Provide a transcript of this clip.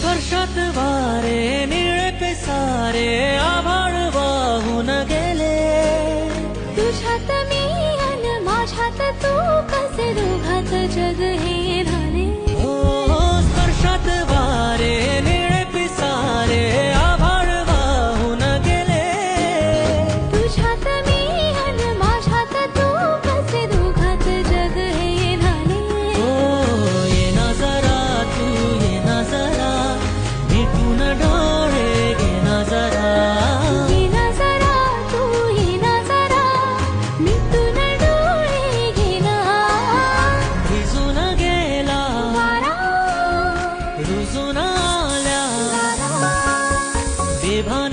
स्पर्शात वारे निळे पेसारे आभाळ वाहून गेले तुझ्यात मी अन माझ्यात तू कसे दोघात जग हे झाले स्पर्शात वारे निळे पिसारे आभाळ वाहून गेले तुझ्यात मी अन माझ्यात तू कसे दोघात जग हे झाले ये ना जरा तू ये ना जरा मिटून डोळे घे ना जरा ये ना जरा तू ये ना जरा मिटून डोळे घे ना भिजून गेला वारा रुजून आल्या वारा बेभान